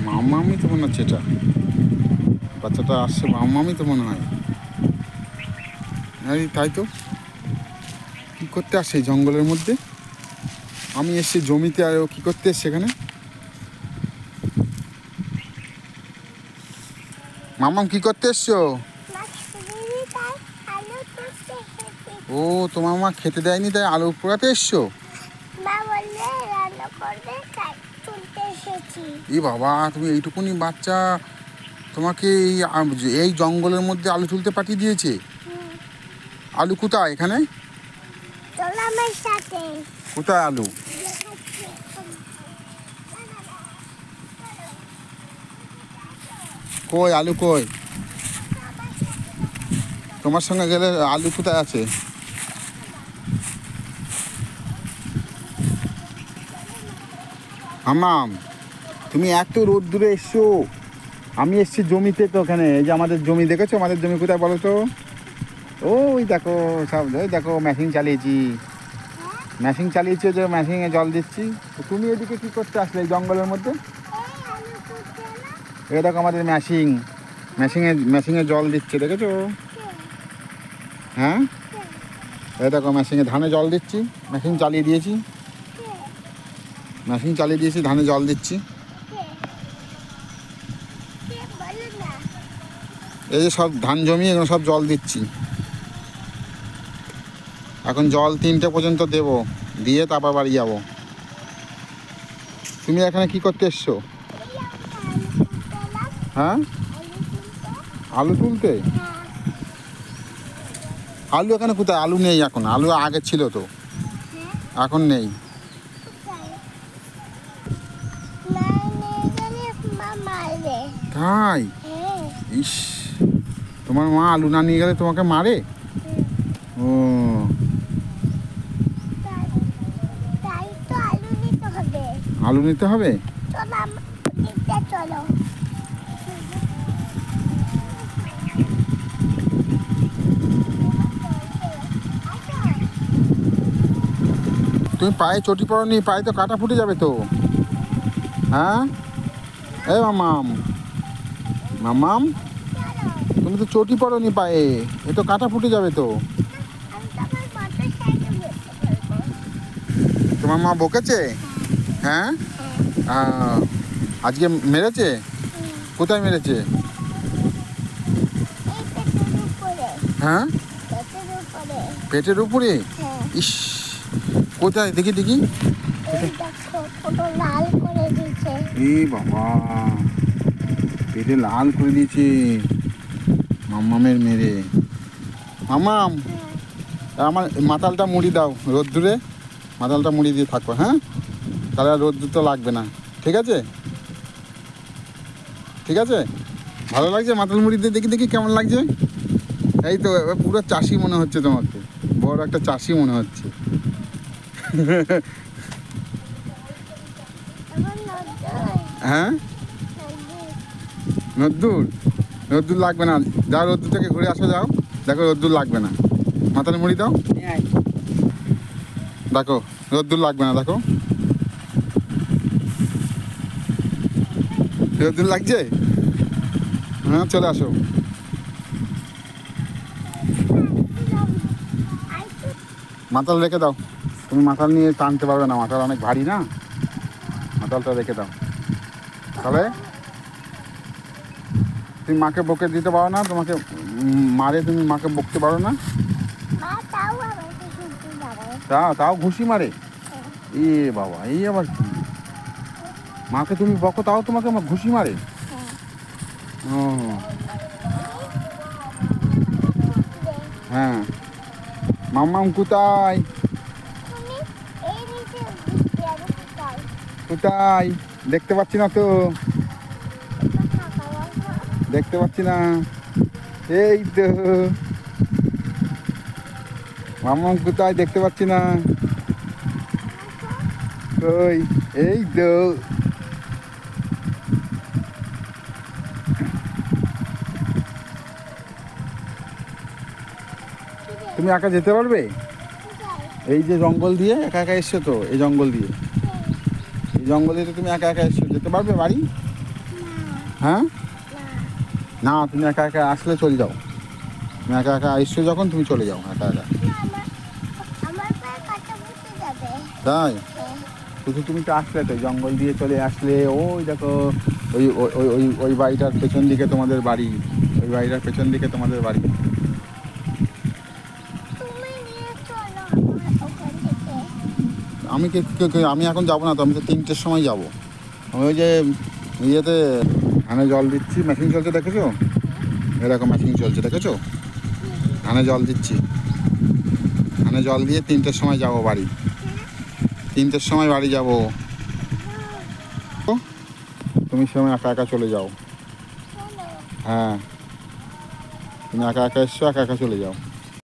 মামামি তো মনে হচ্ছে, এটা বাচ্চাটা আসছে, মামামি তো মনে হয়। এই তাই তো, কী করতে আসছে এই জঙ্গলের মধ্যে? আমি এসছি জমিতে, আর ও কী করতে এসছে এখানে? মামাম কী করতে এসছো? ও, তোমার মা খেতে দেয়নি তাই আলু পোড়াতে এসছো? এই বাবা, তুমি এইটুকুনি বাচ্চা, তোমাকে এই জঙ্গলের মধ্যে আলু তুলতে পাঠিয়ে দিয়েছে? আলু কোথায় এখানে? কোথায় আলু? কই আলু কই? তোমার সঙ্গে গেলে আলু কোথায় আছে? মামাম, তুমি এত রোদ্দুরে এসছো, আমি এসছি জমিতে তো। ওখানে এই যে আমাদের জমি, দেখেছো আমাদের জমি কোথায় বলো তো? ওই দেখো সব, ওই দেখো মেশিন চালিয়েছি, মেশিন চালিয়েছি, যে মেশিনে জল দিচ্ছি। তুমি এদিকে কী করতে আসলে এই জঙ্গলের মধ্যে? এই দেখো আমাদের মেশিনে জল দিচ্ছে, দেখেছো? হ্যাঁ, এই দেখো মেশিনে ধানে জল দিচ্ছি, মেশিন চালিয়ে দিয়েছি, ধানে জল দিচ্ছি। এই যে সব ধান জমি, এগুলো সব জল দিচ্ছি। এখন জল 3টে পর্যন্ত দেবো, দিয়ে তারপর বাড়ি যাবো। তুমি এখানে কি করতে এসছো? হ্যাঁ, আলু তুলতে? আলু এখানে কোথায়? আলু নেই এখন, আলু আগে ছিল তো, এখন নেই। তাই? ইস, তোমার মা আলু না নিয়ে গেলে তোমাকে মারে? ও, আলু নিতে হবে। তুমি পায়ে চটি পড়োনি? পায়ে তো কাটা ফুটে যাবে তো। হ্যাঁ, এই মামাম, তুমি তো চটি পড়োনি পায়ে, এ তো কাটা ফুটে যাবে তো। তোমার মা বকেছে? হ্যাঁ, আজকে মেরেছে? কোথায় মেরেছে? হ্যাঁ, পেটের উপরে? ইস, কোথায় দেখি? এই বাবা, পেটে লাল করে দিয়েছে মামামের মেরে। মামাম, আমার মাথালটা মুড়ি দাও রোদ্দুরে, মাথালটা মুড়ি দিয়ে থাকো। হ্যাঁ, তাহলে আর রোদ্দুর তো লাগবে না। ঠিক আছে, ভালো লাগছে মাথাল মুড়ি দিয়ে? দেখি কেমন লাগছে। এই তো, পুরো চাষি মনে হচ্ছে তোমাকে, বড় একটা চাষি মনে হচ্ছে। হ্যাঁ, রোদ্দুর লাগবে না, যাও রোদ্দুর থেকে ঘুরে আসো, যাও, দেখো রোদ্দুর লাগবে না। মাথার মুড়ি দাও, দেখো রোদ্দুর লাগবে না, দেখো রোদ্দুর লাগছে। হ্যাঁ, চলে আসো। মাথাল রেখে দাও, তুমি মাথাল নিয়ে টানতে পারবে না, মাথাল অনেক ভারী না, মাথালটা রেখে দাও। তাহলে তুমি মাকে বকে দিতে পারো না? তোমাকে মারে, তুমি মাকে বকতে পারো না? তাও ঘুষি মারে? এ বাবা, এই আবার কি? মাকে তুমি বকো, তাও তোমাকে ঘুষি মারে? ও হ্যাঁ। মাম্মাম কোথায়? দেখতে পাচ্ছি না তো, দেখতে পাচ্ছি না। এই তো মাম্মাম কোথায়? দেখতে পাচ্ছি না। কই? এই তো। তুমি একা যেতে পারবে? এই যে জঙ্গল দিয়ে একা এসছো তো, এই জঙ্গল দিয়ে তো তুমি একা এসছো, যেতে পারবে বাড়ি? হ্যাঁ না, তুমি একা একা আসলে চলে যাও। তুমি একা একা এসছো যখন, তুমি চলে যাও একা একা। তাই শুধু তুমি তো আসলে, তো জঙ্গল দিয়ে চলে আসলে, ওই দেখো ওই ওই ওই ওই ওই বাড়িটার পেছন দিকে তোমাদের বাড়ি, ওই বাড়িটার পেছন দিকে তোমাদের বাড়ি। আমি এখন যাবো না তো, আমি তো 3টের সময় যাবো। আমি ওই যে ইয়েতে ধানে জল দিচ্ছি, মেশিন চলছে দেখেছো, এরকম মেশিন চলছে দেখেছো, ধানে জল দিচ্ছি। ধানে জল দিয়ে 3টের সময় যাবো বাড়ি, 3টের সময় বাড়ি যাবো। তুমি সময় একা একা চলে যাও। হ্যাঁ তুমি একা একা এসছো, একা একা চলে যাও।